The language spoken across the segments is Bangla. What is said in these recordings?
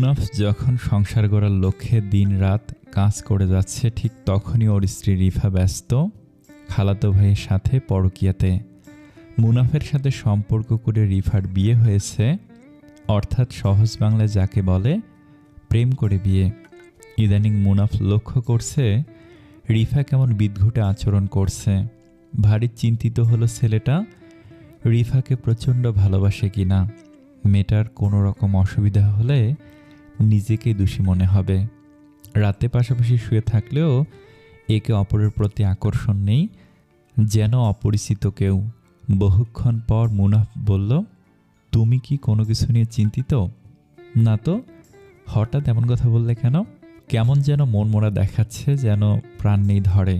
মুনাফ যখন সংসার গড়ার লক্ষ্যে দিন-রাত কাজ করে যাচ্ছে, ঠিক তখনই ওর স্ত্রী রিফা ব্যস্ত খালাতো ভাইয়ের সাথে পরকীয়াতে। মুনাফের সাথে সম্পর্ক করে রিফার বিয়ে হয়েছে, অর্থাৎ সহজ বাংলায় যাকে বলে প্রেম করে বিয়ে। ইদানিং মুনাফ লক্ষ্য করছে রিফা কেমন বিদঘুটে আচরণ করছে। ভারী চিন্তিত হলো ছেলেটা, রিফাকে প্রচণ্ড ভালোবাসে কিনা। মেয়েটার কোনো রকম অসুবিধা হলে নিজেকে দোষী মনে হবে। রাতে পাশাপাশি শুয়ে থাকলেও একে অপরের প্রতি আকর্ষণ নেই, যেন অপরিচিত কেউ। বহুক্ষণ পর মুনাফ বলল, তুমি কি কোনো কিছু নিয়ে চিন্তিত? না তো। হঠাৎ এমন কথা বললে কেন? কেমন যেন মনমরা দেখাচ্ছে, যেন প্রাণ নেই ধরে।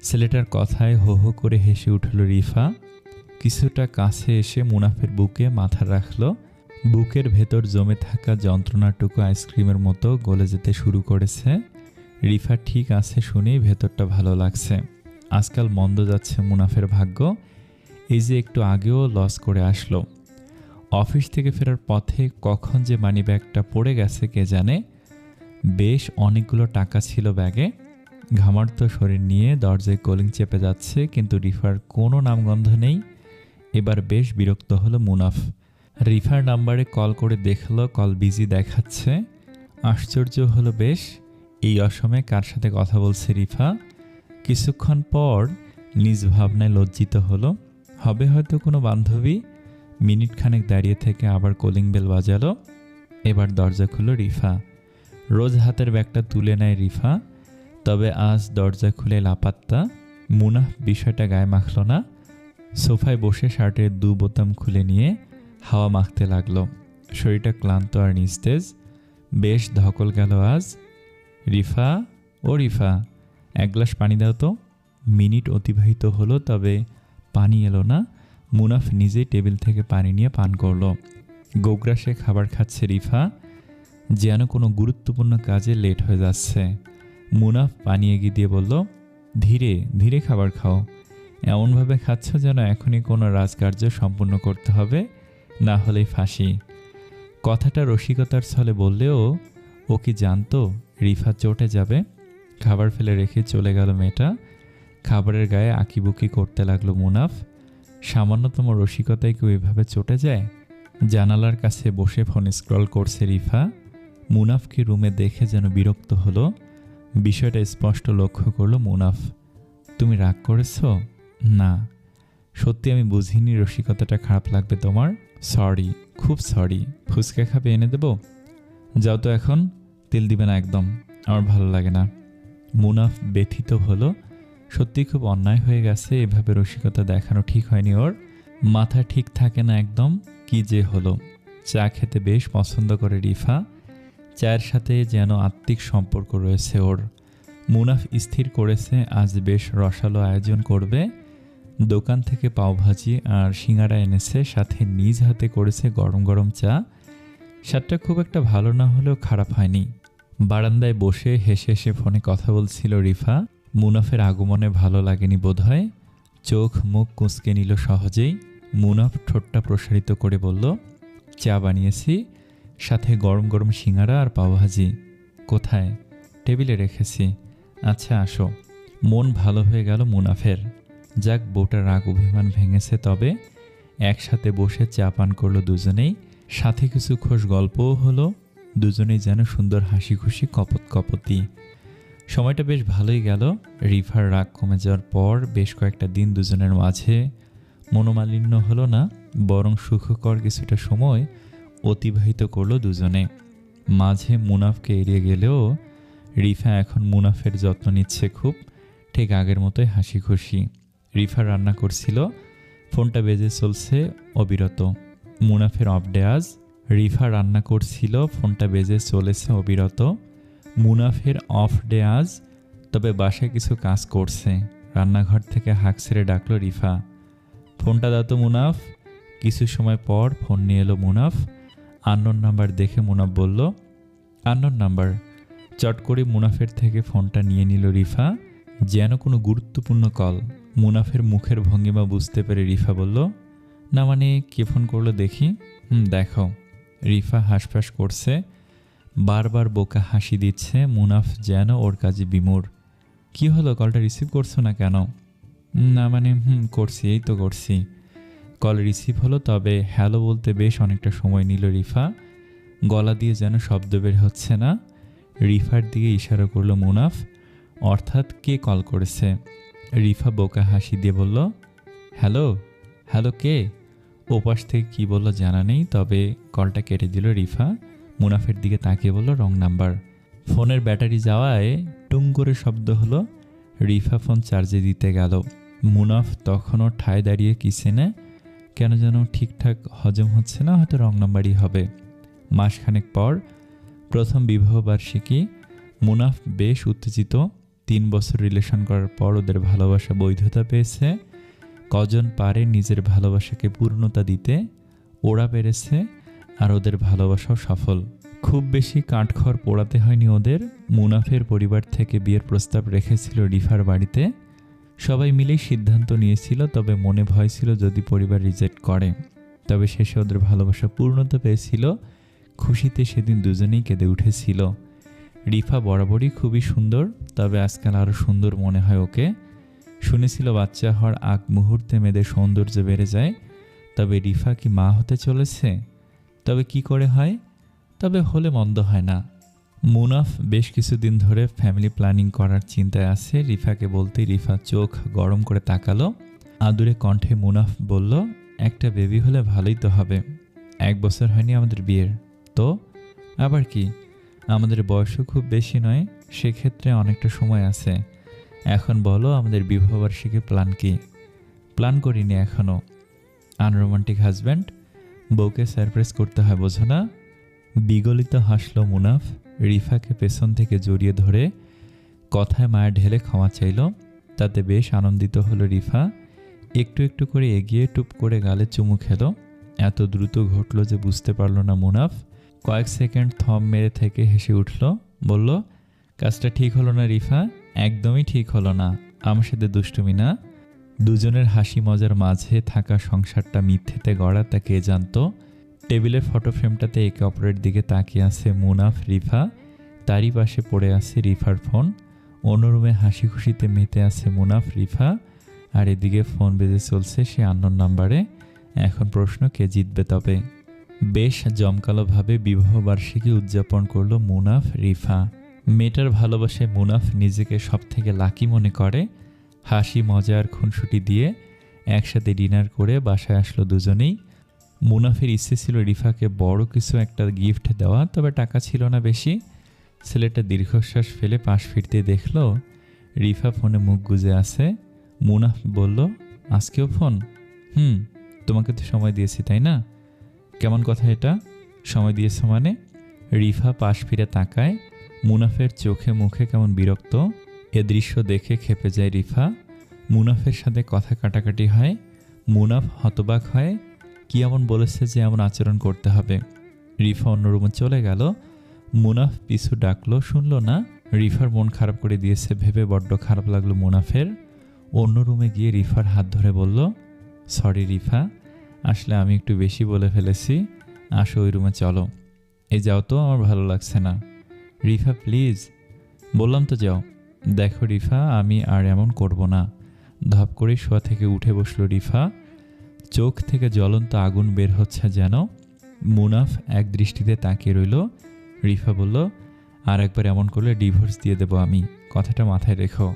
ছেলেটার কথায় হো হো করে হেসে উঠল রিফা। কিছুটা কাছে এসে মুনাফের বুকে মাথা রাখল। বুকের ভেতর জমে থাকা যন্ত্রণাটুকু আইসক্রিমের মতো গলে যেতে শুরু করেছে। রিফা ঠিক আছে শুনেই ভেতরটা ভালো লাগছে। আজকাল মন্দ যাচ্ছে মুনাফের ভাগ্য। এই যে একটু আগেও লস করে আসলো। অফিস থেকে ফেরার পথে কখন যে মানিব্যাগটা পড়ে গেছে কে জানে। বেশ অনেকগুলো টাকা ছিল ব্যাগে। ঘামার্ত শরীর নিয়ে দরজায় কলিং চেপে যাচ্ছে, কিন্তু রিফার কোনো নামগন্ধ নেই। এবার বেশ বিরক্ত হলো মুনাফ। রিফার নাম্বারে কল করে দেখল কল বিজি দেখাচ্ছে। আশ্চর্য হলো বেশ, এই অসময়ে কার সাথে কথা বলছে রিফা। কিছুক্ষণ পর নিজ ভাবনায় লজ্জিত হলো, হবে হয়তো কোনো বান্ধবী। মিনিট খানেক দাঁড়িয়ে থেকে আবার কলিং বেল বাজালো। এবার দরজা খুলল রিফা। রোজ হাতের ব্যাগটা তুলে নেয় রিফা, তবে আজ দরজা খুলে লাপাত্তা। মুনাফ বিষয়টা গায়ে মাখল না। সোফায় বসে শার্টের 2 বোতাম খুলে নিয়ে হাওয়া মাখতে লাগলো। শরীরটা ক্লান্ত আর নিস্তেজ। বেশ ধকল গেল আজ। রিফা, ও রিফা, 1 গ্লাস পানি দাও তো। মিনিট অতিবাহিত হলো, তবে পানি এলো না। মুনাফ নিজেই টেবিল থেকে পানি নিয়ে পান করল। গোগ্রাসে খাবার খাচ্ছে রিফা, যেন কোনো গুরুত্বপূর্ণ কাজে লেট হয়ে যাচ্ছে। মুনাফ পানি এগিয়ে দিয়ে বলল, ধীরে ধীরে খাবার খাও। এমনভাবে খাচ্ছ যেন এখনই কোনো রাজকার্য সম্পূর্ণ করতে হবে, না হলেই ফাঁসি। কথাটা রসিকতার ছলে বললেও ও কি জানতো রিফা চটে যাবে। খাবার ফেলে রেখে চলে গেল মেয়েটা। খাবারের গায়ে আঁকিবুকি করতে লাগলো মুনাফ। সামান্যতম রসিকতায় কেউ এভাবে চটে যায়? জানালার কাছে বসে ফোন স্ক্রল করছে রিফা। মুনাফকে রুমে দেখে যেন বিরক্ত হলো। বিষয়টা স্পষ্ট লক্ষ্য করলো মুনাফ। তুমি রাগ করেছ? না, সত্যি আমি বুঝিনি রসিকতাটা খারাপ লাগবে তোমার। সরি, খুব সরি। ফুচকা খাবে, এনে দেবো? যাও তো এখন, তেল দিবে না একদম, আমার ভালো লাগে না। মুনাফ ব্যথিত হলো। সত্যি খুব অন্যায় হয়ে গেছে, এভাবে রসিকতা দেখানো ঠিক হয়নি ওর। মাথা ঠিক থাকে না একদম। কি যে হলো। চা খেতে বেশ পছন্দ করে রিফা। চায়ের সাথে যেন আত্মিক সম্পর্ক রয়েছে ওর। মুনাফ স্থির করেছে আজ বেশ রসালো আয়োজন করবে। দোকান থেকে পাওভাজি আর সিঙ্গারা এনেছে, সাথে নিজ হাতে করেছে গরম গরম চা। স্বাদটা খুব একটা ভালো না হলেও খারাপ হয়নি। বারান্দায় বসে হেসে হেসে ফোনে কথা বলছিল রিফা। মুনাফের আগমনে ভালো লাগেনি বোধহয়। চোখ মুখ কুঁচকে নিল সহজেই। মুনাফ ঠোঁটটা প্রসারিত করে বলল, চা বানিয়েছি, সাথে গরম গরম সিঙ্গারা আর পাওভাজি। কোথায়? টেবিলে রেখেছি। আচ্ছা আসো। মন ভালো হয়ে গেল মুনাফের। যাক, বউটার রাগ অভিমান ভেঙেছে। তবে একসাথে বসে চা পান করলো দুজনেই, সাথে কিছু খোশ গল্পও হলো। দুজনেই যেন সুন্দর হাসি খুশি কপত কপতি। সময়টা বেশ ভালোই গেল। রিফার রাগ কমে যাওয়ার পর বেশ কয়েকটা দিন দুজনের মাঝে মনোমালিন্য হলো না, বরং সুখকর কিছুটা সময় অতিবাহিত করলো দুজনে। মাঝে মুনাফকে এড়িয়ে গেলেও রিফা এখন মুনাফের যত্ন নিচ্ছে খুব, ঠিক আগের মতোই হাসি খুশি। রিফা রান্না করছিল, ফোনটা বেজে চলছে অবিরত। মুনাফের অফ ডে আজ। রিফা রান্না করছিল, ফোনটা বেজে চলেছে অবিরত। মুনাফের অফ ডে আজ, তবে বাসায় কিছু কাজ করছে। রান্নাঘর থেকে হাঁক ছেড়ে ডাকলো রিফা, ফোনটা দাও তো মুনাফ। কিছু সময় পর ফোন নিয়ে এলো মুনাফ। আননোন নাম্বার দেখে মুনাফ বলল, আননোন নাম্বার। চট করে মুনাফের থেকে ফোনটা নিয়ে নিল রিফা, যেন কোনো গুরুত্বপূর্ণ কল। মুনাফের মুখের ভঙ্গিমা বুঝতে পেরে রিফা বলল, না মানে কে ফোন করলো দেখি? দেখো। রিফা হাঁসফাঁস করছে। বারবার বোকা হাসি দিচ্ছে। মুনাফ যেন ওর কাজে বিমূঢ়। কি হলো, কলটা রিসিভ করছো না কেন? না মানে করছি, এই তো করছি। কল রিসিভ হলো, তবে হ্যালো বলতে বেশ অনেকটা সময় নিল রিফা। গলা দিয়ে যেন শব্দ বের হচ্ছে না। রিফার দিকে ইশারা করলো মুনাফ, অর্থাৎ কে কল করেছে। রিফা বোকা হাসি দিয়ে বলল, হ্যালো। হ্যালো কে? ওপাশ থেকে কি বলল জানা নেই, তবে কলটা কেটে দিল রিফা। মুনাফের দিকে তাকিয়ে বলল, রং নাম্বার। ফোনের ব্যাটারি যাওয়ায় টুং করে শব্দ হলো। রিফা ফোন চার্জে দিতে গেল। মুনাফ তখনও ঠায় দাঁড়িয়ে কিচেনে। কেন যেন ঠিকঠাক হজম হচ্ছে না, হয়তো রং নাম্বারই হবে। মাসখানেক পর প্রথম বিবাহবার্ষিকী। মুনাফ বেশ উত্তেজিত। 3 বছর রিলেশন করার পর ওদের ভালোবাসা বৈধতা পেয়েছে। কজন পারে নিজের ভালোবাসাকে পূর্ণতা দিতে, ওরা পেরেছে, আর ওদের ভালোবাসাও সফল। খুব বেশি কাঠখড় পোড়াতে হয়নি ওদের। মুনাফের পরিবার থেকে বিয়ের প্রস্তাব রেখেছিল রিফার বাড়িতে। সবাই মিলেই সিদ্ধান্ত নিয়েছিল, তবে মনে ভয় ছিল যদি পরিবার রিজেক্ট করে। তবে শেষে ওদের ভালোবাসা পূর্ণতা পেয়েছিল। খুশিতে সেদিন দুজনেই কেঁদে উঠেছিল। রিফা বরাবরই খুবই সুন্দর, তবে আজকাল আরও সুন্দর মনে হয় ওকে। শুনেছিল বাচ্চা হওয়ার আগ মুহূর্তে মেয়েদের সৌন্দর্য বেড়ে যায়। তবে রিফা কি মা হতে চলেছে? তবে কি করে হয়? তবে হলে মন্দ হয় না। মুনাফ বেশ কিছুদিন ধরে ফ্যামিলি প্ল্যানিং করার চিন্তায় আছে। রিফাকে বলতেই রিফা চোখ গরম করে তাকালো। আদুরে কণ্ঠে মুনাফ বলল, একটা বেবি হলে ভালোই তো হবে। 1 বছর হয়নি আমাদের বিয়ের। তো আবার কি? আমাদের বয়সও খুব বেশি নয়, সেক্ষেত্রে অনেকটা সময় আছে। এখন বলো আমাদের বিবাহবার্ষিকীর প্ল্যান কি? প্ল্যান করিনি এখনও। আনরোমান্টিক হাজব্যান্ড, বউকে সারপ্রাইজ করতে হয়, বোঝো না? বিগলিত হাসল মুনাফ। রিফাকে পেছন থেকে জড়িয়ে ধরে কথায় মায়া ঢেলে ক্ষমা চাইল। তাতে বেশ আনন্দিত হলো রিফা। একটু একটু করে এগিয়ে টুপ করে গালে চুমু খেলো। এত দ্রুত ঘটল যে বুঝতে পারল না মুনাফ। কয়েক সেকেন্ড থম মেরে থেকে হেসে উঠল, বলল, কাজটা ঠিক হলো না রিফা, একদমই ঠিক হলো না। আমার সাথে দুষ্টুমি না। দুজনের হাসি মজার মাঝে থাকা সংসারটা মিথ্যেতে গড়া তা কে জানত। টেবিলের ফটো ফ্রেমটাতে একে অপরের দিকে তাকিয়ে আছে মুনাফ, রিফা। তারই পাশে পড়ে আছে রিফার ফোন। অন্য রুমে হাসি খুশিতে মেতে আছে মুনাফ, রিফা। আর এদিকে ফোন বেজে চলছে সে আননোন নাম্বারে। এখন প্রশ্ন, কে জিতবে তবে? বেশ জমকালোভাবে বিবাহবার্ষিকী উদযাপন করলো মুনাফ, রিফা। মেয়েটার ভালোবাসায় মুনাফ নিজেকে সবথেকে লাকি মনে করে। হাসি মজার খুনসুটি দিয়ে একসাথে ডিনার করে বাসায় আসলো দুজনেই। মুনাফের ইচ্ছে ছিল রিফাকে বড় কিছু একটা গিফট দেওয়া, তবে টাকা ছিল না বেশি। ছেলেটা দীর্ঘশ্বাস ফেলে পাশ ফিরতে দেখল রিফা ফোনে মুখ গুজে আছে। মুনাফ বলল, আজকেও ফোন? তোমাকে তো সময় দিয়েছি, তাই না? কেমন কথা এটা, সময় দিয়েছ মানে? রিফা পাশ ফিরে তাকায়। মুনাফের চোখে মুখে কেমন বিরক্ত। এ দৃশ্য দেখে খেপে যায় রিফা। মুনাফের সাথে কথা কাটাকাটি হয়। মুনাফ হতবাক হয়। কি এমন বলেছে যে এমন আচরণ করতে হবে? রিফা অন্য রুমে চলে গেল। মুনাফ পিছু ডাকলো, শুনল না। রিফার মন খারাপ করে দিয়েছে ভেবে বড্ড খারাপ লাগলো মুনাফের। অন্য রুমে গিয়ে রিফার হাত ধরে বলল, সরি রিফা, আসলে আমি একটু বেশি বলে ফেলেছি। আসো ওই রুমে চলো। এই যাও তো, আমার ভালো লাগছে না। রিফা প্লিজ। বললাম তো যাও। দেখো রিফা, আমি আর এমন করব না। ধপ করে শোয়া থেকে উঠে বসলো রিফা। চোখ থেকে জ্বলন্ত আগুন বের হচ্ছে যেন। মুনাফ এক দৃষ্টিতে তাকিয়ে রইল। রিফা বলল, আর একবার এমন করলে ডিভোর্স দিয়ে দেব আমি, কথাটা মাথায় রেখো।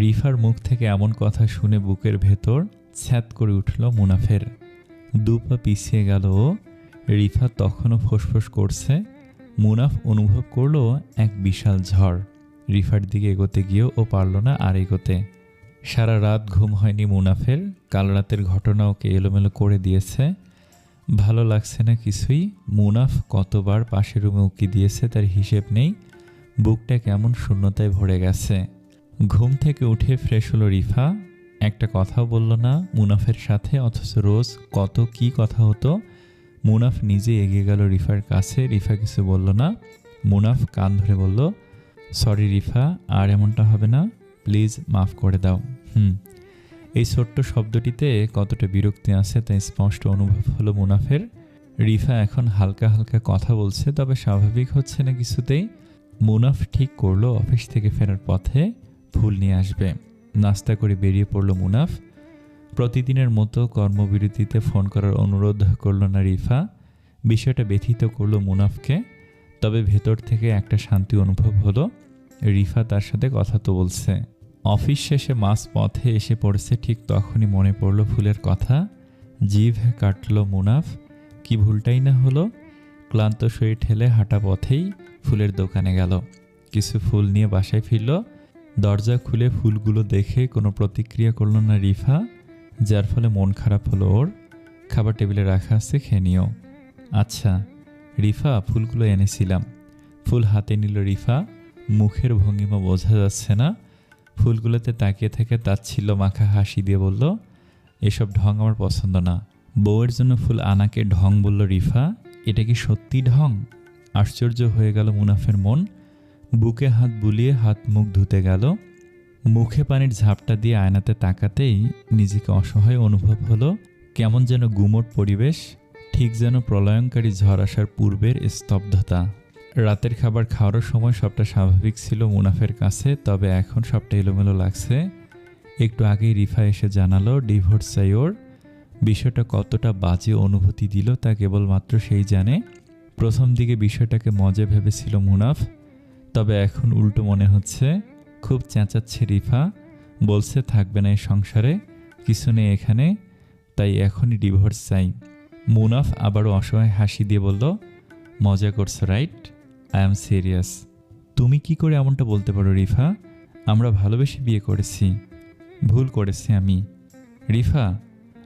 রিফার মুখ থেকে এমন কথা শুনে বুকের ভেতর ছ্যাঁত করে উঠল মুনাফের। 2 পা পিছিয়ে গেল ও। রিফা তখনও ফোঁসফোঁস করছে। মুনাফ অনুভব করল এক বিশাল ঝড়। রিফার দিকে এগোতে গিয়েও ও পারল না আর এগোতে। সারা রাত ঘুম হয়নি মুনাফের। কাল রাতের ঘটনা ওকে এলোমেলো করে দিয়েছে। ভালো লাগছে না কিছুই। মুনাফ কতবার পাশের রুমে উকি দিয়েছে তার হিসেব নেই। বুকটা কেমন শূন্যতায় ভরে গেছে। ঘুম থেকে উঠে ফ্রেশ হলো রিফা। একটা কথাও বলল না মুনাফের সাথে, অথচ রোজ কত কি কথা হতো। মুনাফ নিজে এগিয়ে গেল রিফার কাছে। রিফা কিছু বলল না। মুনাফ কান ধরে বলল, সরি রিফা, আর এমনটা হবে না, প্লিজ মাফ করে দাও। এই ছোট্ট শব্দটিতে কতটা বিরক্তি আছে তা স্পষ্ট অনুভব হলো মুনাফের। রিফা এখন হালকা হালকা কথা বলছে, তবে স্বাভাবিক হচ্ছে না কিছুতেই। মুনাফ ঠিক করলো অফিস থেকে ফেরার পথে ফুল নিয়ে আসবে। নাস্তা করে বেরিয়ে পড়ল মুনাফ। প্রতিদিনের মতো কর্মবিরতিতে ফোন করার অনুরোধ করল না রিফা। বিষয়টা ব্যথিত করলো মুনাফকে, তবে ভেতর থেকে একটা শান্তি অনুভব হলো। রিফা তার সাথে কথা তো বলছে। অফিস শেষে মাঝ পথে এসে পড়েছে, ঠিক তখনই মনে পড়ল ফুলের কথা। জিভ কাটল মুনাফ, কি ভুলটাই না হলো। ক্লান্ত শরীর ঠেলে হাঁটা পথেই ফুলের দোকানে গেল। কিছু ফুল নিয়ে বাসায় ফিরল। দরজা খুলে ফুলগুলো দেখে কোনো প্রতিক্রিয়া করল না রিফা, যার ফলে মন খারাপ হলো ওর। খাবার টেবিলে রাখা আছে, খেয়ে নিও। আচ্ছা রিফা, ফুলগুলো এনেছিলাম। ফুল হাতে নিল রিফা, মুখের ভঙ্গিমা বোঝা যাচ্ছে না। ফুলগুলোতে তাকিয়ে থেকে তাচ্ছিল্য মাখা হাসি দিয়ে বলল, এসব ঢং আমার পছন্দ না। বউয়ের জন্য ফুল আনাকে ঢং বলল রিফা। এটা কি সত্যি ঢং? আশ্চর্য হয়ে গেল মুনাফের মন। বুকে হাত বুলিয়ে হাত মুখ ধুতে গেল। মুখে পানির ঝাপটা দিয়ে আয়নাতে তাকাতেই নিজেকে অসহায় অনুভব হলো। কেমন যেন গুমোট পরিবেশ, ঠিক যেন প্রলয়ঙ্কারী ঝড় আসার পূর্বের স্তব্ধতা। রাতের খাবার খাওয়ার সময় সবটা স্বাভাবিক ছিল মুনাফের কাছে, তবে এখন সবটা এলোমেলো লাগছে। একটু আগেই রিফা এসে জানালো ডিভোর্স চাই ওর। বিষয়টা কতটা বাজে অনুভূতি দিল তা কেবলমাত্র সেই জানে। প্রথম দিকে বিষয়টাকে মজা ভেবেছিল মুনাফ, তবে এখন উল্টো মনে হচ্ছে। খুব চেঁচাচ্ছে রিফা, বলছে থাকবে না এই সংসারে, কিছু নেই এখানে, তাই এখনই ডিভোর্স চাই। মুনাফ আবারও অসহায় হাসি দিয়ে বলল, মজা করছো রাইট? I am serious. তুমি কি করে এমনটা বলতে পারো রিফা? আমরা ভালোবেসে বিয়ে করেছি। ভুল করেছি আমি। রিফা,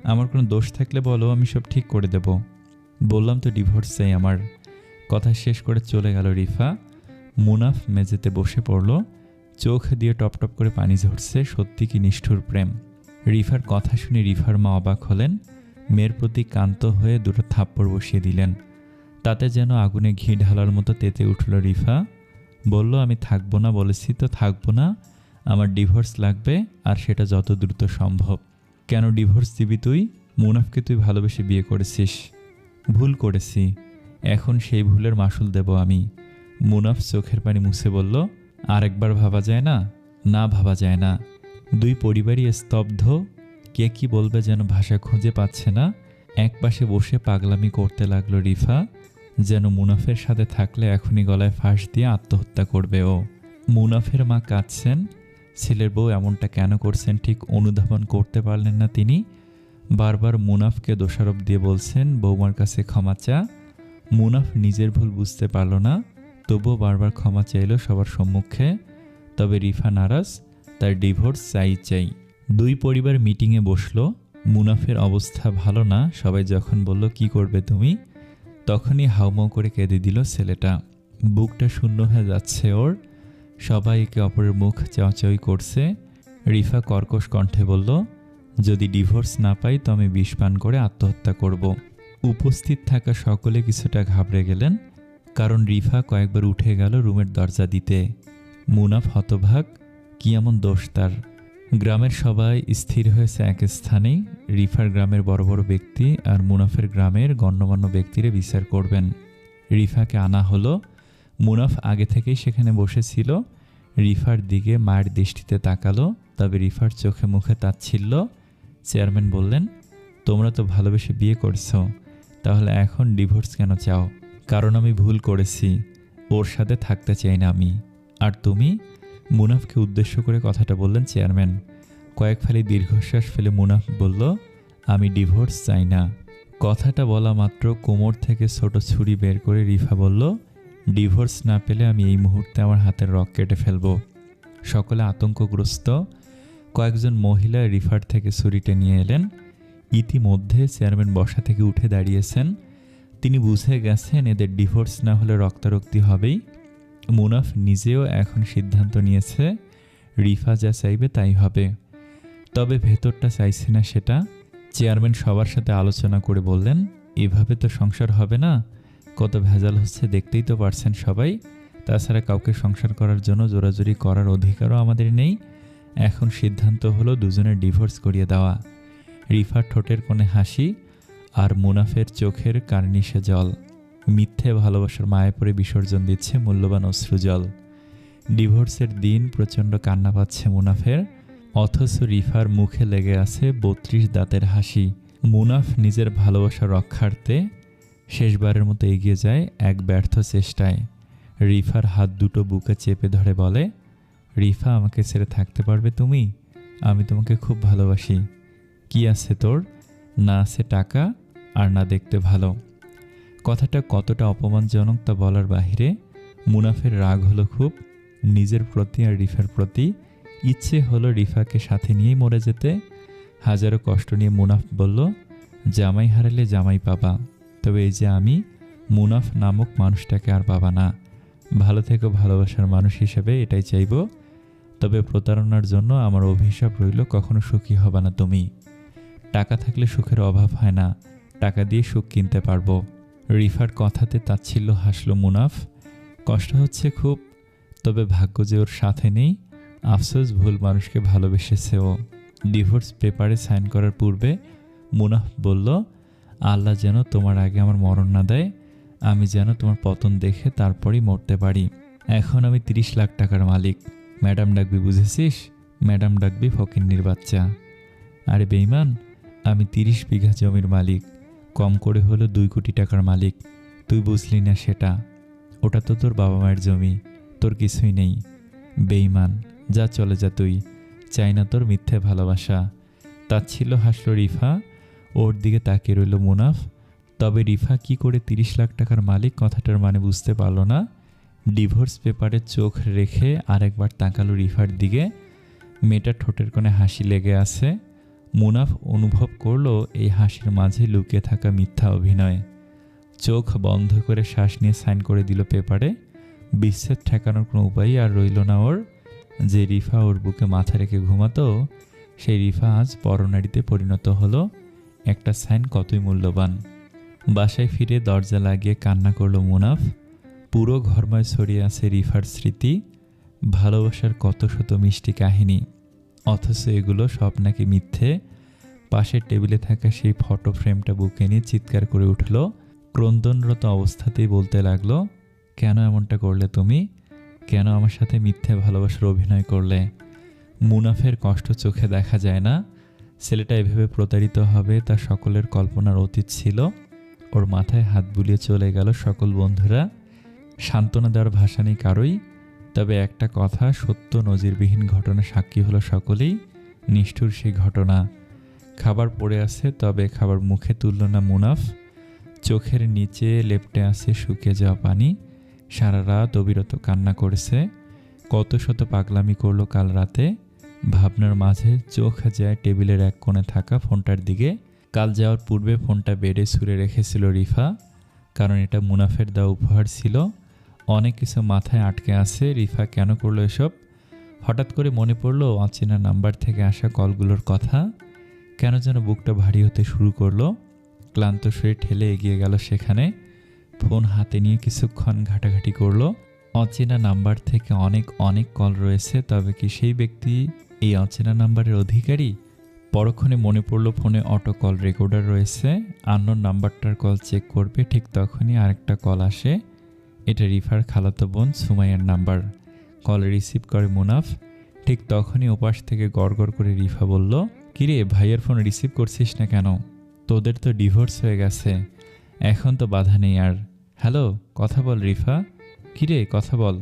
আমার কোনো দোষ থাকলে বলো, আমি সব ঠিক করে দেব। বললাম তো ডিভোর্স চাই আমার। কথা শেষ করে চলে গেল রিফা। মুনাফ মেঝেতে বসে পড়ল। চোখ দিয়ে টপ টপ করে পানি ঝরছে। সত্যি কি নিষ্ঠুর প্রেম। রিফার কথা শুনে রিফার মা অবাক হলেন। মেয়ের প্রতি কান্ত হয়ে দুটো থাপ্পড় বসিয়ে দিলেন। তাতে যেন আগুনে ঘি ঢালার মতো তেতে উঠল রিফা। বলল, আমি থাকবো না বলেছি তো থাকবো না। আমার ডিভোর্স লাগবে, আর সেটা যত দ্রুত সম্ভব। কেন ডিভোর্স দিবি তুই? মুনাফকে তুই ভালোবেসে বিয়ে করেছিস। ভুল করেছি, এখন সেই ভুলের মাসুল দেব আমি। মুনাফ চোখের পানি মুছে বলল, আর একবার ভাবা যায় না? না, ভাবা যায় না। দুই পরিবারই স্তব্ধ। কে কি বলবে যেন ভাষা খুঁজে পাচ্ছে না। একপাশে বসে পাগলামি করতে লাগলো রিফা, যেন মুনাফের সাথে থাকলে এখনই গলায় ফাঁস দিয়ে আত্মহত্যা করবে ও। মুনাফের মা কাঁদছেন। ছেলের বউ এমনটা কেন করছেন ঠিক অনুধাবন করতে পারলেন না তিনি। বারবার মুনাফকে দোষারোপ দিয়ে বলছেন, বৌমার কাছে ক্ষমা চা। মুনাফ নিজের ভুল বুঝতে পারল না, তবুও বারবার ক্ষমা চাইল সবার সম্মুখে। তবে রিফা নারাজ, তার ডিভোর্স চাই। দুই পরিবার মিটিংয়ে বসলো। মুনাফের অবস্থা ভালো না। সবাই যখন বলল, কি করবে তুমি, তখনই হাউমাউ করে কেঁদে দিল ছেলেটা। বুকটা শূন্য হয়ে যাচ্ছে ওর। সবাই একে অপরের মুখ চাওয়াচাওয়ি করছে। রিফা কর্কশ কণ্ঠে বলল, যদি ডিভোর্স না পাই তো আমি বিষ পান করে আত্মহত্যা করব। উপস্থিত থাকা সকলে কিছুটা ঘাবড়ে গেলেন, কারণ রিফা কয়েকবার উঠে গেল রুমের দরজা দিতে। মুনাফ হতভাগ, কি এমন দোষ তার? গ্রামের সবাই স্থির হয়েছে এক স্থানেই। রিফার গ্রামের বড় বড় ব্যক্তি আর মুনাফের গ্রামের গণ্যমান্য ব্যক্তিরা বিচার করবেন। রিফাকে আনা হলো। মুনাফ আগে থেকেই সেখানে বসেছিল। রিফার দিকে মায়ের দৃষ্টিতে তাকালো, তবে রিফার চোখে মুখে তাচ্ছিল্য। চেয়ারম্যান বললেন, তোমরা তো ভালোবেসে বিয়ে করছো, তাহলে এখন ডিভোর্স কেন চাও? কারণ আমি ভুল করেছি, ওর সাথে থাকতে চাই না আমি। আর তুমি? মুনাফকে উদ্দেশ্য করে কথাটা বললেন চেয়ারম্যান। কয়েক ফালি দীর্ঘশ্বাস ফেলে মুনাফ বলল, আমি ডিভোর্স চাই না। কথাটা বলা মাত্র কোমর থেকে ছোট ছুরি বের করে রিফা বলল, ডিভোর্স না পেলে আমি এই মুহূর্তে আমার হাতের রক কেটে ফেলব। সকলে আতঙ্কগ্রস্ত। কয়েকজন মহিলা রিফার থেকে ছুরিটা নিয়ে এলেন। ইতিমধ্যে চেয়ারম্যান বসা থেকে উঠে দাঁড়িয়েছেন। তিনি বুঝে গেছেন এদের ডিভোর্স না হলে রক্তারক্তি হবেই। মুনাফ নিজেও এখন সিদ্ধান্ত নিয়েছে, রিফা যা চাইবে তাই হবে। তবে ভেতরটা চাইছে না সেটা। চেয়ারম্যান সবার সাথে আলোচনা করে বললেন, এভাবে তো সংসার হবে না, কত ভেজাল হচ্ছে দেখতেই তো পারছেন সবাই। তাছাড়া কাউকে সংসার করার জন্য জোরাজুরি করার অধিকারও আমাদের নেই। এখন সিদ্ধান্ত হলো দুজনের ডিভোর্স করিয়ে দেওয়া। রিফার ঠোঁটের কোণে হাসি, আর মুনাফের চোখের কার্নিশে জল। মিথ্যে ভালোবাসার মায়ে পড়ে বিসর্জন দিচ্ছে মূল্যবান অশ্রুজল। ডিভোর্সের দিন প্রচণ্ড কান্না পাচ্ছে মুনাফের, অথচ রিফার মুখে লেগে আছে ৩২ দাঁতের হাসি। মুনাফ নিজের ভালোবাসা রক্ষার্থে শেষবারের মতো এগিয়ে যায় এক ব্যর্থ চেষ্টায়। রিফার হাত দুটো বুকে চেপে ধরে বলে, রিফা, আমাকে ছেড়ে থাকতে পারবে তুমি? আমি তোমাকে খুব ভালোবাসি। কি আছে তোর? না আছে টাকা, আর না দেখতে ভালো। কথাটা কতটা অপমানজনক তা বলার বাহিরে। মুনাফের রাগ হলো খুব নিজের প্রতি আর রিফার প্রতি। ইচ্ছে হলো রিফাকে সাথে নিয়েই মরে যেতে। হাজারো কষ্ট নিয়ে মুনাফ বলল, জামাই হারালে জামাই পাবা, তবে এই যে আমি, মুনাফ নামক মানুষটাকে আর পাবা না। ভালো থেকো ভালোবাসার মানুষ হিসেবে, এটাই চাইব। তবে প্রতারণার জন্য আমার অভিশাপ রইল, কখনো সুখী হবে না তুমি। টাকা থাকলে সুখের অভাব হয় না, টাকা দিয়ে সুখ কিনতে পারবো। রিফার কথাতে তাচ্ছিল্য হাসল মুনাফ। কষ্ট হচ্ছে খুব, তবে ভাগ্য যে ওর সাথে নেই। আফসোস, ভুল মানুষকে ভালোবেসেছে ও। ডিভোর্স পেপারে সাইন করার পূর্বে মুনাফ বলল, আল্লাহ যেন তোমার আগে আমার মরণ না দেয়, আমি যেন তোমার পতন দেখে তারপরই মরতে পারি। এখন আমি ৩০ লাখ টাকার মালিক। ম্যাডাম ডাকবি, বুঝেছিস? ম্যাডাম ডাকবি ফকিন্নির বাচ্চা। আরে বেইমান, আমি ৩০ বিঘা জমির মালিক, কম করে হলো ২ কোটি টাকার মালিক। তুই বুঝলি না সেটা? ওটা তো তোর বাবা মায়ের জমি, তোর কিছুই নেই। বেইমান, যা চলে যা তুই, চাই না তোর মিথ্যে ভালোবাসা। তাচ্ছিল্য হাসল রিফা। ওর দিকে তাকিয়ে রইল মুনাফ। তবে রিফা কি করে ৩০ লাখ টাকার মালিক কথাটার মানে বুঝতে পারল না। ডিভোর্স পেপারে চোখ রেখে আরেকবার তাকালো রিফার দিকে। মেয়েটার ঠোঁটের কোণে হাসি লেগে আছে। মুনাফ অনুভব করলো এই হাসির মাঝে লুকিয়ে থাকা মিথ্যা অভিনয়। চোখ বন্ধ করে শ্বাস নিয়ে সাইন করে দিল পেপারে। বিচ্ছেদ ঠেকানোর কোনো উপায়ই আর রইল না ওর। যে রিফা ওর বুকে মাথা রেখে ঘুমাতো, সেই রিফা আজ পরনারীতে পরিণত হলো। একটা সাইন কতই মূল্যবান। বাসায় ফিরে দরজা লাগিয়ে কান্না করলো মুনাফ। পুরো ঘরময় ছড়িয়ে আছে রিফার স্মৃতি, ভালোবাসার কত শত মিষ্টি কাহিনী, অথচ এগুলো সব নাকি মিথ্যে। পাশের টেবিলে থাকা সেই ফটো ফ্রেমটা বুকে নিয়ে চিৎকার করে উঠল। ক্রন্দনরত অবস্থাতেই বলতে লাগলো, কেন এমনটা করলে তুমি? কেন আমার সাথে মিথ্যে ভালোবাসার অভিনয় করলে? মুনাফের কষ্ট চোখে দেখা যায় না। ছেলেটা এভাবে প্রতারিত হবে তা সকলের কল্পনার অতীত ছিল। ওর মাথায় হাত বুলিয়ে চলে গেল সকল বন্ধুরা। সান্ত্বনা দেওয়ার ভাষা নেই কারোই। তবে একটা কথা সত্য, নজিরবিহীন ঘটনা সাক্ষী হলো সকলেই। নিষ্ঠুর সেই ঘটনা। খাবার পড়ে আছে, তবে খাবার মুখে তুলল না মুনাফ। চোখের নিচে লেপ্টে আছে শুকিয়ে যাওয়া পানি। সারা রাত অবিরত কান্না করেছে। কত শত পাগলামি করলো কাল রাতে। ভাবনার মাঝে চোখ যায় টেবিলের এক কোণে থাকা ফোনটার দিকে। কাল যাওয়ার পূর্বে ফোনটা বেডে ছুঁড়ে রেখেছিল রিফা, কারণ এটা মুনাফের দেওয়া উপহার ছিল। অনেক কিছু মাথায় আটকে আছে। রিফা কেন করলো এসব? হঠাৎ করে মনে পড়লো অচেনা নাম্বার থেকে আসা কলগুলোর কথা। কেন যেন বুকটা ভারী হতে শুরু করলো। ক্লান্ত শরীর ঠেলে এগিয়ে গেল সেখানে। ফোন হাতে নিয়ে কিছুক্ষণ ঘাটাঘাটি করলো। অচেনা নাম্বার থেকে অনেক অনেক কল রয়েছে, তবে কি সেই ব্যক্তি এই অচেনা নাম্বারের অধিকারী? পরক্ষণে মনে পড়লো ফোনে অটো কল রেকর্ডার রয়েছে। আননোন নাম্বারটার কল চেক করবে, ঠিক তখনই আরেকটা কল আসে। এটা রিফার খালাতো বোন সুমাইয়ার নাম্বার। কল রিসিভ করে মুনাফ। ঠিক তখনই ওপাশ থেকে গড়গড় করে রিফা বলল, কিরে ভাইয়ের ফোন রিসিভ করছিস না কেন? তোদের তো ডিভোর্স হয়ে গেছে, এখন তো বাধা নেই আর। হ্যালো, কথা বল রিফা। কিরে কথা বল।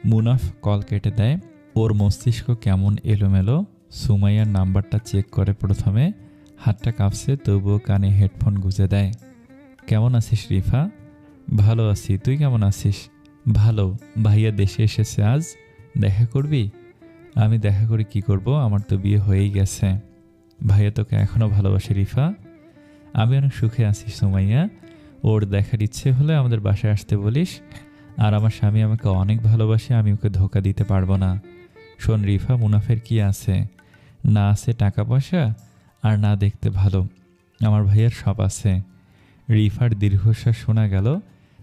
মুনাফ কল কেটে দেয়। ওর মস্তিষ্ক কেমন এলোমেলো। সুমাইয়ার নাম্বারটা চেক করে প্রথমে। হাতটা কাঁপছে, তবুও কানে হেডফোন গুঁজে দেয়। কেমন আছিস রিফা? ভালো আছি, তুই কেমন আছিস? ভালো। ভাইয়া দেশে এসেছে আজ, দেখা করবি? আমি দেখা করে কি করব, আমার তো বিয়ে হয়েই গেছে। ভাইয়া তোকে এখনও ভালোবাসে রিফা। আমি অনেক সুখে আছি সুমাইয়া। ওর দেখার ইচ্ছে হলে আমাদের বাসায় আসতে বলিস। আর আমার স্বামী আমাকে অনেক ভালোবাসে, আমি ওকে ধোকা দিতে পারবো না। শোন রিফা, মুনাফের কি আছে? না আছে টাকা পয়সা, আর না দেখতে ভালো। আমার ভাইয়ার সব আছে। রিফার দীর্ঘশ্বাস শোনা গেল।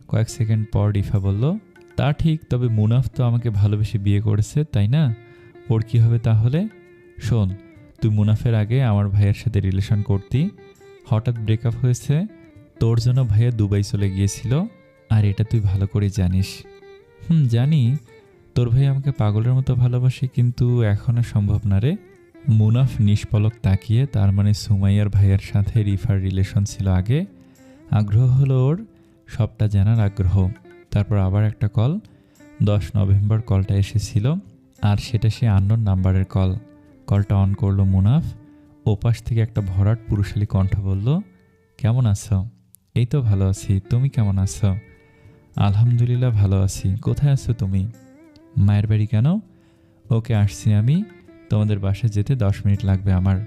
কয়েক সেকেন্ড পর রিফা বলল, তা ঠিক, তবে মুনাফ তো আমাকে ভালোবেসে বিয়ে করেছে, তাই না? ওর কি হবে তাহলে? শোন, তুই মুনাফের আগে আমার ভাইয়ের সাথে রিলেশন করতি, হঠাৎ ব্রেকআপ হয়েছে, তোর জন্য ভাইয়া দুবাই চলে গিয়েছিল, আর এটা তুই ভালো করে জানিস। জানি তোর ভাই আমাকে পাগলের মতো ভালোবাসে, কিন্তু এখন আর সম্ভব না রে। মুনাফ নিষ্পলক তাকিয়ে, তার মানে সুমাইয়ার ভাইয়ের সাথে রিফার রিলেশন ছিল আগে, আগ্রহ হলো ওর, সবটা জানার আগ্রহ। তারপর আবার একটা কল, 10 নভেম্বর কলটা এসেছিল, আর সেটা সে আননোন নাম্বারের কল। কলটা অন করলো মুনাফ। ওপাশ থেকে একটা ভরাট পুরুষালী কণ্ঠ বলল, কেমন আছো? এই তো ভালো আছি, তুমি কেমন আছো? আলহামদুলিল্লাহ ভালো আছি। কোথায় আছো তুমি? মায়ের বাড়ি। কেন? ওকে আসছি আমি, তোমাদের বাসায় যেতে 10 মিনিট লাগবে আমার।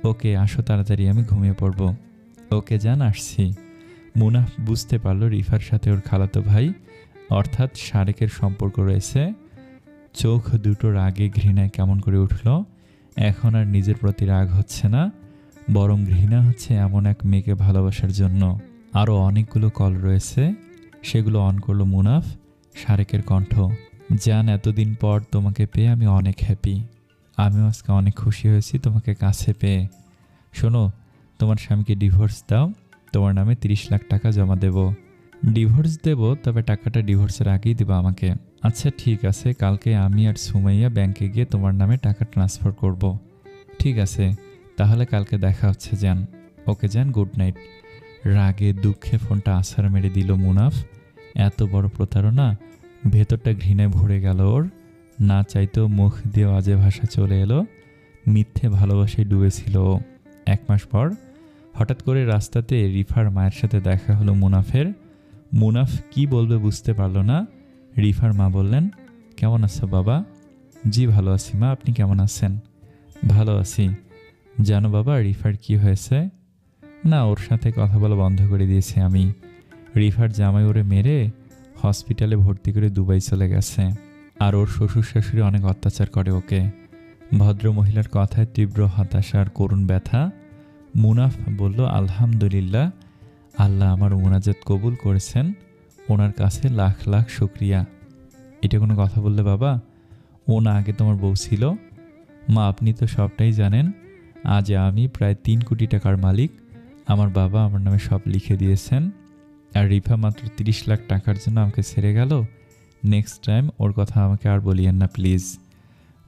ওকে আসো তাড়াতাড়ি, আমি ঘুমিয়ে পড়ব। ওকে যান, আসছি। মুনাফ বুঝতে পারল রিফার সাথে ওর খালাতো ভাই অর্থাৎ শারেকের সম্পর্ক রয়েছে। চোখ দুটো রাগে ঘৃণায় কেমন করে উঠল। এখন আর নিজের প্রতি রাগ হচ্ছে না, বরং ঘৃণা হচ্ছে এমন এক মেয়েকে ভালোবাসার জন্য। আরও অনেকগুলো কল রয়েছে, সেগুলো অন করলো মুনাফ। শারেকের কণ্ঠ, জান এতদিন পর তোমাকে পেয়ে আমি অনেক হ্যাপি। আমিও আজকে অনেক খুশি হয়েছি তোমাকে কাছে পেয়ে। শোনো, তোমার স্বামীকে ডিভোর্স দাও, তোমার নামে 30 লাখ টাকা জমা দেব। ডিভোর্স দেব, তবে টাকাটা ডিভোর্সের আগেই দেবো আমাকে। আচ্ছা ঠিক আছে, কালকে আমি আর সুমাইয়া ব্যাংকে গিয়ে তোমার নামে টাকা ট্রান্সফার করব। ঠিক আছে, তাহলে কালকে দেখা হচ্ছে যান। ওকে যান, গুড নাইট। রাগে দুঃখে ফোনটা আছাড় মেরে দিল মুনাফ। এত বড় প্রতারণা, ভেতরটা ঘৃণায় ভরে গেল ওর। না চাইতেও মুখ দিয়ে আজে ভাষা চলে এলো। মিথ্যে ভালোবাসায় ডুবেছিল ও। 1 মাস পর হঠাৎ করে রাস্তাতে রিফার মায়ের সাথে দেখা হলো মুনাফের। মুনাফ কি বলবে বুঝতে পারল না। রিফার মা বললেন, কেমন আছো বাবা? জি ভালো আছি মা, আপনি কেমন আছেন? ভালো আছি। জানো বাবা রিফার কি হয়েছে? না, ওর সাথে কথা বলা বন্ধ করে দিয়েছি আমি। রিফার জামাই ওরে মেরে হসপিটালে ভর্তি করে দুবাই চলে গেছে, আর ওর শ্বশুর শাশুড়ি অনেক অত্যাচার করে ওকে। ভদ্র মহিলার কথায় তীব্র হতাশা আর করুণ ব্যথা। মুনাফ বলল, আলহামদুলিল্লাহ, আল্লাহ আমার মুনাজাত কবুল করেছেন, ওনার কাছে লাখ লাখ শুকরিয়া। এটা কোনো কথা বললে বাবা? ও না আগে তোমার বউ ছিল? মা আপনি তো সবটাই জানেন। আজ আমি প্রায় 3 কোটি টাকার মালিক। আমার বাবা আমার নামে সব লিখে দিয়েছেন, আর রিফা মাত্র 30 লাখ টাকার জন্য আমাকে ছেড়ে গেল। নেক্সট টাইম ওর কথা আমাকে আর বলিয়েন না প্লিজ।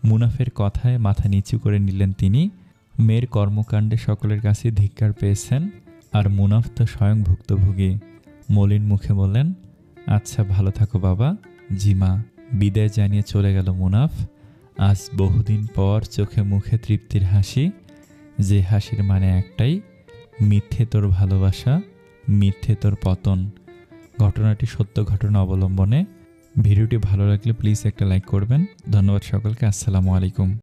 মুনাফের কথায় মাথা নিচু করে নিলেন তিনি। মেয়ের কর্মকাণ্ডে সকলের কাছে ধিক্কার পেয়েছেন, আর মুনাফ তো স্বয়ং ভুক্তভোগী। মলিন মুখে বললেন, আচ্ছা ভালো থাকো বাবা। জি মা। বিদায় জানিয়ে চলে গেল মুনাফ। আজ বহুদিন পর চোখে মুখে তৃপ্তির হাসি, যে হাসির মানে একটাই, মিথ্যে তোর ভালোবাসা, মিথ্যে তোর পতন। ঘটনাটি সত্য ঘটনা অবলম্বনে। ভিডিওটি ভালো লাগলে প্লিজ একটা লাইক করবেন। ধন্যবাদ সকলকে। আসসালামু আলাইকুম।